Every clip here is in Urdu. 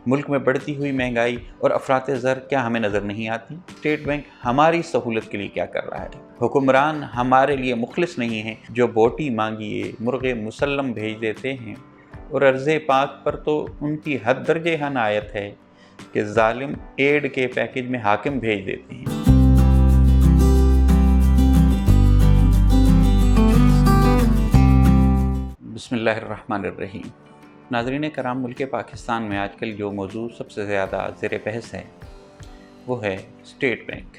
ملک میں بڑھتی ہوئی مہنگائی اور افراط زر کیا ہمیں نظر نہیں آتی؟ اسٹیٹ بینک ہماری سہولت کے لیے کیا کر رہا ہے؟ حکمران ہمارے لیے مخلص نہیں ہیں جو بوٹی مانگیے مرغے مسلم بھیج دیتے ہیں، اور عرض پاک پر تو ان کی حد درجے عنایت ہے کہ ظالم ایڈ کے پیکج میں حاکم بھیج دیتے ہیں۔ بسم اللہ الرحمن الرحیم۔ ناظرین کرام، ملک پاکستان میں آج کل جو موضوع سب سے زیادہ زیر بحث ہے وہ ہے اسٹیٹ بینک۔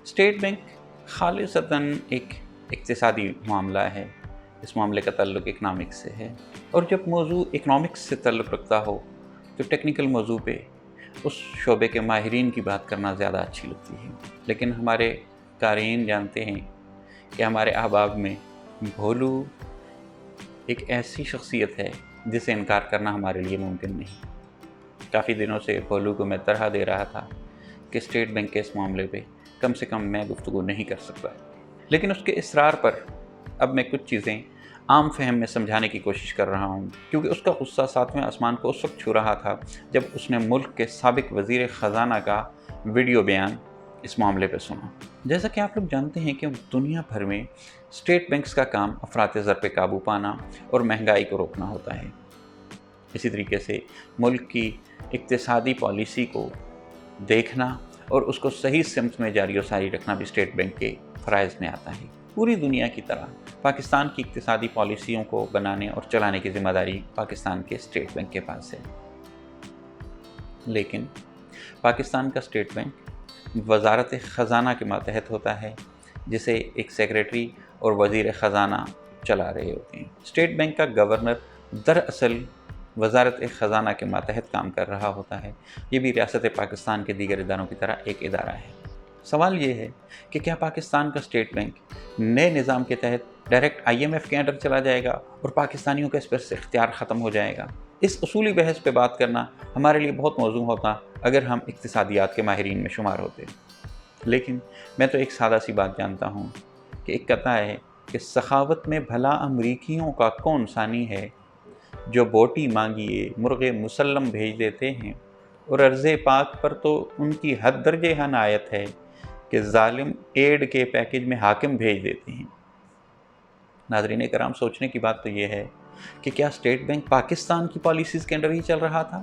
اسٹیٹ بینک خالصتاً ایک اقتصادی معاملہ ہے، اس معاملے کا تعلق اکنامکس سے ہے، اور جب موضوع اکنامکس سے تعلق رکھتا ہو تو ٹیکنیکل موضوع پہ اس شعبے کے ماہرین کی بات کرنا زیادہ اچھی لگتی ہے، لیکن ہمارے قارئین جانتے ہیں کہ ہمارے احباب میں بھولو ایک ایسی شخصیت ہے جسے انکار کرنا ہمارے لیے ممکن نہیں۔ کافی دنوں سے بھولو کو میں طرح دے رہا تھا کہ اسٹیٹ بینک کے اس معاملے پہ کم سے کم میں گفتگو نہیں کر سکتا، لیکن اس کے اصرار پر اب میں کچھ چیزیں عام فہم میں سمجھانے کی کوشش کر رہا ہوں، کیونکہ اس کا غصہ ساتویں آسمان کو اس وقت چھو رہا تھا جب اس نے ملک کے سابق وزیر خزانہ کا ویڈیو بیان اس معاملے پہ سنا۔ جیسا کہ آپ لوگ جانتے ہیں کہ دنیا بھر میں اسٹیٹ بینکس کا کام افراط زر پہ قابو پانا اور مہنگائی کو روکنا ہوتا ہے۔ اسی طریقے سے ملک کی اقتصادی پالیسی کو دیکھنا اور اس کو صحیح سمت میں جاری و ساری رکھنا بھی اسٹیٹ بینک کے فرائض میں آتا ہے۔ پوری دنیا کی طرح پاکستان کی اقتصادی پالیسیوں کو بنانے اور چلانے کی ذمہ داری پاکستان کے اسٹیٹ بینک کے پاس ہے، لیکن پاکستان کا اسٹیٹ بینک وزارت خزانہ کے ماتحت ہوتا ہے، جسے ایک سیکریٹری اور وزیر خزانہ چلا رہے ہوتے ہیں۔ اسٹیٹ بینک کا گورنر دراصل وزارت خزانہ کے ماتحت کام کر رہا ہوتا ہے۔ یہ بھی ریاست پاکستان کے دیگر اداروں کی طرح ایک ادارہ ہے۔ سوال یہ ہے کہ کیا پاکستان کا اسٹیٹ بینک نئے نظام کے تحت ڈائریکٹ IMF کے انڈر چلا جائے گا اور پاکستانیوں کا اس پر سے اختیار ختم ہو جائے گا؟ اس اصولی بحث پہ بات کرنا ہمارے لیے بہت موزوں ہوتا اگر ہم اقتصادیات کے ماہرین میں شمار ہوتے، لیکن میں تو ایک سادہ سی بات جانتا ہوں کہ ایک قطعہ ہے کہ سخاوت میں بھلا امریکیوں کا کون ثانی ہے، جو بوٹی مانگیے مرغے مسلم بھیج دیتے ہیں، اور عرض پاک پر تو ان کی حد درجے عنایت ہے کہ ظالم ایڈ کے پیکج میں حاکم بھیج دیتے ہیں۔ ناظرین کرام، سوچنے کی بات تو یہ ہے کہ کیا اسٹیٹ بینک پاکستان کی پالیسیز کے انڈر ہی چل رہا تھا؟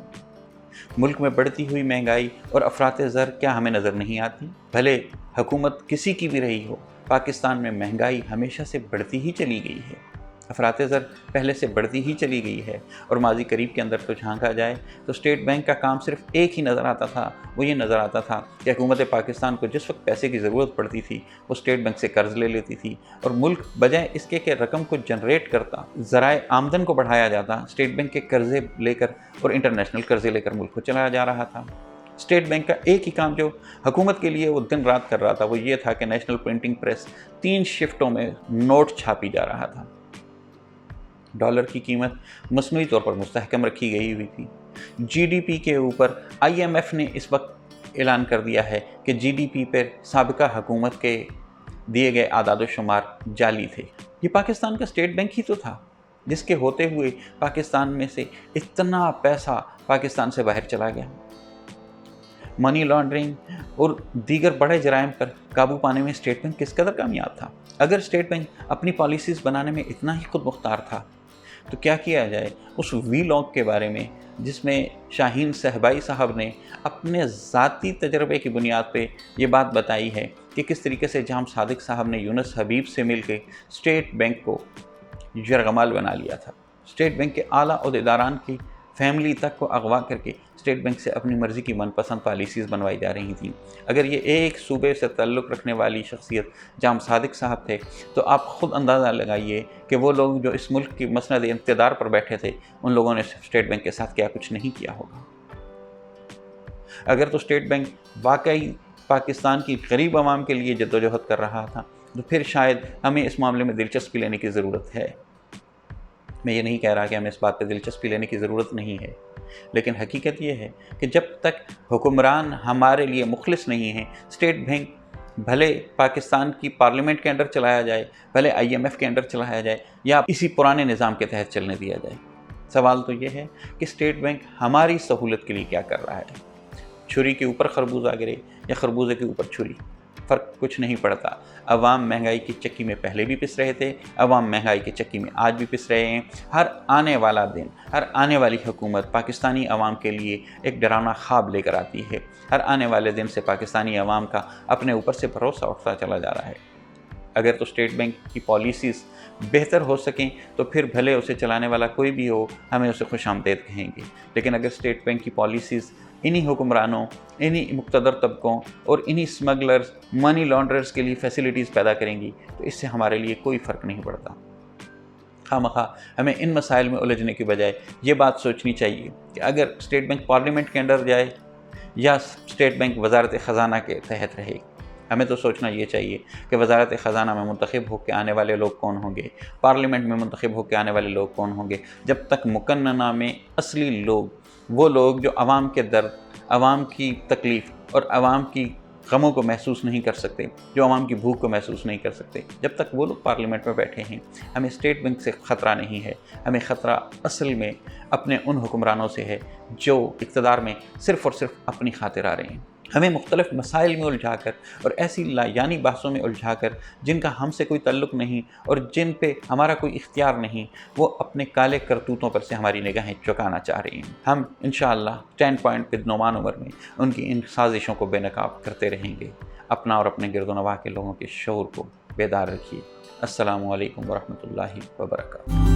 ملک میں بڑھتی ہوئی مہنگائی اور افراط زر کیا ہمیں نظر نہیں آتی؟ بھلے حکومت کسی کی بھی رہی ہو، پاکستان میں مہنگائی ہمیشہ سے بڑھتی ہی چلی گئی ہے، افراط زر پہلے سے بڑھتی ہی چلی گئی ہے، اور ماضی قریب کے اندر تو جھانکا جائے تو اسٹیٹ بینک کا کام صرف ایک ہی نظر آتا تھا، وہ یہ نظر آتا تھا کہ حکومت پاکستان کو جس وقت پیسے کی ضرورت پڑتی تھی وہ اسٹیٹ بینک سے قرض لے لیتی تھی، اور ملک بجائے اس کے کہ رقم کو جنریٹ کرتا، ذرائع آمدن کو بڑھایا جاتا، اسٹیٹ بینک کے قرضے لے کر اور انٹرنیشنل قرضے لے کر ملک کو چلایا جا رہا تھا۔ اسٹیٹ بینک کا ایک ہی کام جو حکومت کے لیے وہ دن رات کر رہا تھا وہ یہ تھا کہ نیشنل پرنٹنگ پریس 3 شفٹوں میں نوٹ چھاپی جا رہا تھا۔ ڈالر کی قیمت مصنوعی طور پر مستحکم رکھی گئی ہوئی تھی۔ GDP کے اوپر IMF نے اس وقت اعلان کر دیا ہے کہ GDP پر سابقہ حکومت کے دیے گئے اعداد و شمار جعلی تھے۔ یہ پاکستان کا اسٹیٹ بینک ہی تو تھا جس کے ہوتے ہوئے پاکستان میں سے اتنا پیسہ پاکستان سے باہر چلا گیا۔ منی لانڈرنگ اور دیگر بڑے جرائم پر قابو پانے میں اسٹیٹ بینک کس قدر کامیاب تھا؟ اگر اسٹیٹ بینک اپنی پالیسیز بنانے میں اتنا ہی خود مختار تھا تو کیا کیا جائے اس وی-لاگ کے بارے میں جس میں شاہین صہبائی صاحب نے اپنے ذاتی تجربے کی بنیاد پہ یہ بات بتائی ہے کہ کس طریقے سے جام صادق صاحب نے یونس حبیب سے مل کے اسٹیٹ بینک کو یرغمال بنا لیا تھا، اسٹیٹ بینک کے اعلیٰ عہدیداران کی فیملی تک کو اغوا کر کے اسٹیٹ بینک سے اپنی مرضی کی من پسند پالیسیز بنوائی جا رہی تھیں۔ اگر یہ ایک صوبے سے تعلق رکھنے والی شخصیت جام صادق صاحب تھے تو آپ خود اندازہ لگائیے کہ وہ لوگ جو اس ملک کی مسند اقتدار پر بیٹھے تھے ان لوگوں نے اسٹیٹ بینک کے ساتھ کیا کچھ نہیں کیا ہوگا۔ اگر تو اسٹیٹ بینک واقعی پاکستان کی غریب عوام کے لیے جدوجہد کر رہا تھا تو پھر شاید ہمیں اس معاملے میں دلچسپی لینے کی ضرورت ہے۔ میں یہ نہیں کہہ رہا کہ ہمیں اس بات پہ دلچسپی لینے کی ضرورت نہیں ہے، لیکن حقیقت یہ ہے کہ جب تک حکمران ہمارے لیے مخلص نہیں ہیں، اسٹیٹ بینک بھلے پاکستان کی پارلیمنٹ کے انڈر چلایا جائے، بھلے IMF کے انڈر چلایا جائے یا اسی پرانے نظام کے تحت چلنے دیا جائے، سوال تو یہ ہے کہ اسٹیٹ بینک ہماری سہولت کے لیے کیا کر رہا ہے؟ چھری کے اوپر خربوزہ گرے یا خربوزے کے اوپر چھری، فرق کچھ نہیں پڑتا۔ عوام مہنگائی کی چکی میں پہلے بھی پس رہے تھے، عوام مہنگائی کی چکی میں آج بھی پس رہے ہیں۔ ہر آنے والا دن، ہر آنے والی حکومت پاکستانی عوام کے لیے ایک ڈراؤنا خواب لے کر آتی ہے۔ ہر آنے والے دن سے پاکستانی عوام کا اپنے اوپر سے بھروسہ اٹھتا چلا جا رہا ہے۔ اگر تو اسٹیٹ بینک کی پالیسیز بہتر ہو سکیں تو پھر بھلے اسے چلانے والا کوئی بھی ہو، ہمیں اسے خوش آمدید کہیں گے، لیکن اگر اسٹیٹ بینک کی پالیسیز انہی حکمرانوں، انہی مقتدر طبقوں اور انہی سمگلرز، منی لانڈررز کے لیے فیسیلیٹیز پیدا کریں گی تو اس سے ہمارے لیے کوئی فرق نہیں پڑتا۔ خواہ ہمیں ان مسائل میں الجھنے کی بجائے یہ بات سوچنی چاہیے کہ اگر اسٹیٹ بینک پارلیمنٹ کے انڈر جائے یا اسٹیٹ بینک وزارت خزانہ کے تحت رہے، ہمیں تو سوچنا یہ چاہیے کہ وزارت خزانہ میں منتخب ہو کے آنے والے لوگ کون ہوں گے، پارلیمنٹ میں منتخب ہو کے آنے والے لوگ کون ہوں گے، جب تک مقننہ میں اصلی لوگ، وہ لوگ جو عوام کے درد، عوام کی تکلیف اور عوام کی غموں کو محسوس نہیں کر سکتے، جو عوام کی بھوک کو محسوس نہیں کر سکتے، جب تک وہ لوگ پارلیمنٹ میں بیٹھے ہیں، ہمیں اسٹیٹ بینک سے خطرہ نہیں ہے۔ ہمیں خطرہ اصل میں اپنے ان حکمرانوں سے ہے جو اقتدار میں صرف اور صرف اپنی خاطر آ رہے ہیں۔ ہمیں مختلف مسائل میں الجھا کر اور ایسی لایعنی بحثوں میں الجھا کر جن کا ہم سے کوئی تعلق نہیں اور جن پہ ہمارا کوئی اختیار نہیں، وہ اپنے کالے کرتوتوں پر سے ہماری نگاہیں چکانا چاہ رہی ہیں۔ ہم انشاءاللہ اسٹینڈ پوائنٹ پہ نعمان عمر میں ان کی ان سازشوں کو بے نقاب کرتے رہیں گے۔ اپنا اور اپنے گرد و نواح کے لوگوں کے شعور کو بیدار رکھیے۔ السلام علیکم ورحمۃ اللہ وبرکاتہ۔